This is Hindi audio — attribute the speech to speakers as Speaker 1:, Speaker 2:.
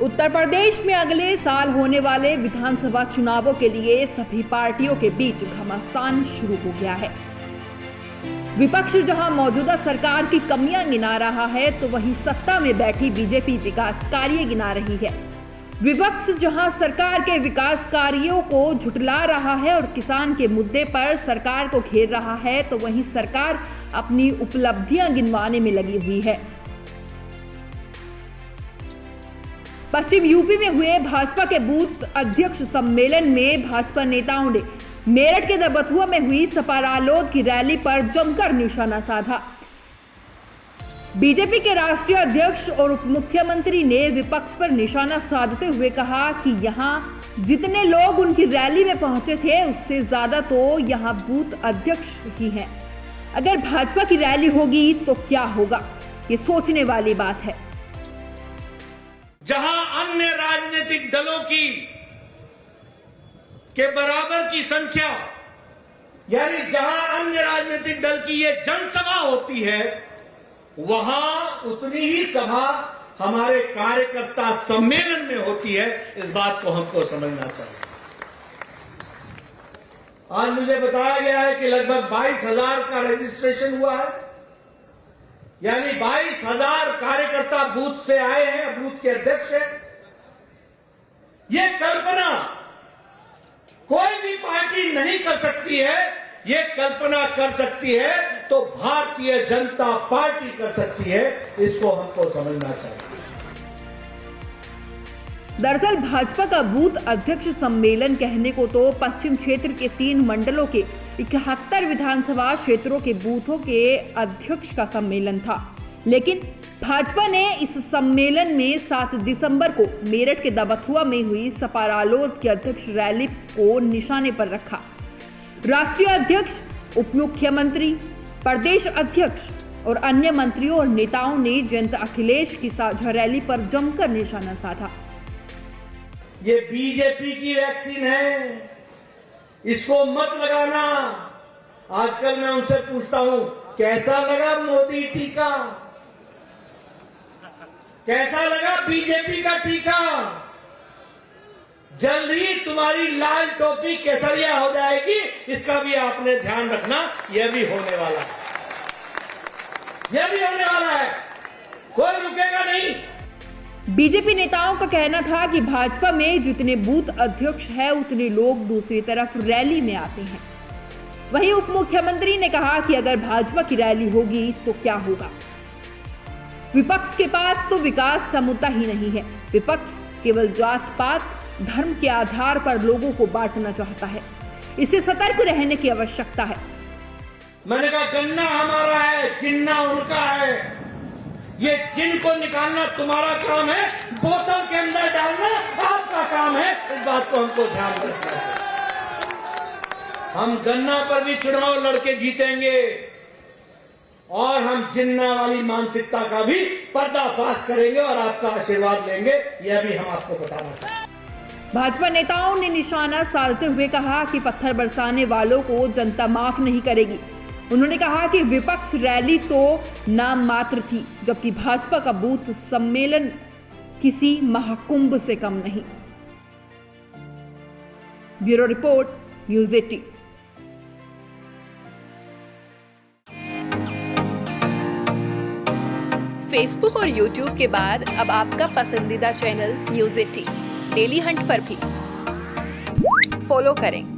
Speaker 1: उत्तर प्रदेश में अगले साल होने वाले विधानसभा चुनावों के लिए सभी पार्टियों के बीच घमासान शुरू हो गया है। विपक्ष जहां मौजूदा सरकार की कमियां गिना रहा है, तो वहीं सत्ता में बैठी बीजेपी विकास कार्य गिना रही है। विपक्ष जहां सरकार के विकास कार्यों को झुठला रहा है और किसान के मुद्दे पर सरकार को घेर रहा है, तो वहीं सरकार अपनी उपलब्धियां गिनवाने में लगी हुई है। पश्चिम यूपी में हुए भाजपा के बूथ अध्यक्ष सम्मेलन में भाजपा नेताओं ने मेरठ के दबथुआ में हुई सपा रालोद की रैली पर जमकर निशाना साधा। बीजेपी के राष्ट्रीय अध्यक्ष और उप मुख्यमंत्री ने विपक्ष पर निशाना साधते हुए कहा कि यहां जितने लोग उनकी रैली में पहुंचे थे, उससे ज्यादा तो यहां बूथ अध्यक्ष ही हैं। अगर भाजपा की रैली होगी तो क्या होगा, ये सोचने वाली बात है।
Speaker 2: जहां अन्य राजनीतिक दलों की के बराबर की संख्या, यानी जहां अन्य राजनीतिक दल की ये जनसभा होती है, वहां उतनी ही सभा हमारे कार्यकर्ता सम्मेलन में होती है। इस बात को हमको समझना चाहिए। आज मुझे बताया गया है कि लगभग 22,000 का रजिस्ट्रेशन हुआ है, यानी 22,000 कार्यकर्ता बूथ से आए हैं, बूथ के अध्यक्ष हैं। ये कल्पना कोई भी पार्टी नहीं कर सकती है। ये कल्पना कर सकती है तो भारतीय जनता पार्टी कर सकती है। इसको हमको समझना चाहिए।
Speaker 1: दरअसल भाजपा का बूथ अध्यक्ष सम्मेलन कहने को तो पश्चिम क्षेत्र के 3 मंडलों के 71 विधानसभा क्षेत्रों के बूथों के अध्यक्ष का सम्मेलन था, लेकिन भाजपा ने इस सम्मेलन में 7 दिसंबर को मेरठ के दबथुआ में हुई सपा रालोद की अध्यक्ष रैली को निशाने पर रखा। राष्ट्रीय अध्यक्ष, उप मुख्यमंत्री, प्रदेश अध्यक्ष और अन्य मंत्रियों और नेताओं ने जनता अखिलेश की साझा रैली पर जमकर निशाना साधा।
Speaker 2: ये बीजेपी की वैक्सीन है, इसको मत लगाना। आजकल मैं उनसे पूछता हूं, कैसा लगा मोदी टीका, कैसा लगा बीजेपी का टीका? जल्द ही तुम्हारी लाल टोपी केसरिया हो जाएगी, इसका भी आपने ध्यान रखना। यह भी होने वाला है, यह भी होने वाला है, कोई रुकेगा नहीं।
Speaker 1: बीजेपी नेताओं का कहना था कि भाजपा में जितने बूथ अध्यक्ष हैं, उतने लोग दूसरी तरफ रैली में आते हैं। वहीं उप मुख्यमंत्री ने कहा कि अगर भाजपा की रैली होगी तो क्या होगा। विपक्ष के पास तो विकास का मुद्दा ही नहीं है। विपक्ष केवल जात पात धर्म के आधार पर लोगों को बांटना चाहता है। इससे सतर्क रहने की आवश्यकता है।
Speaker 2: मैंने कहा गन्ना हमारा है, चिन्ना उनका है। ये चिन्ह को निकालना तुम्हारा काम है, बोतल के अंदर डालना आपका काम है। इस बात को हमको ध्यान रखना है। हम गन्ना पर भी चुनाव लड़के जीतेंगे और हम जिन्ना वाली मानसिकता का भी पर्दाफाश करेंगे और आपका आशीर्वाद लेंगे। यह भी हम आपको बताना चाहते हैं।
Speaker 1: भाजपा नेताओं ने निशाना साधते हुए कहा कि पत्थर बरसाने वालों को जनता माफ नहीं करेगी। उन्होंने कहा कि विपक्ष रैली तो नाम मात्र थी, जबकि भाजपा का बूथ सम्मेलन किसी महाकुंभ से कम नहीं। Bureau report, news 18।
Speaker 3: फेसबुक और यूट्यूब के बाद अब आपका पसंदीदा चैनल न्यूज़ 18 डेली हंट पर भी फॉलो करें।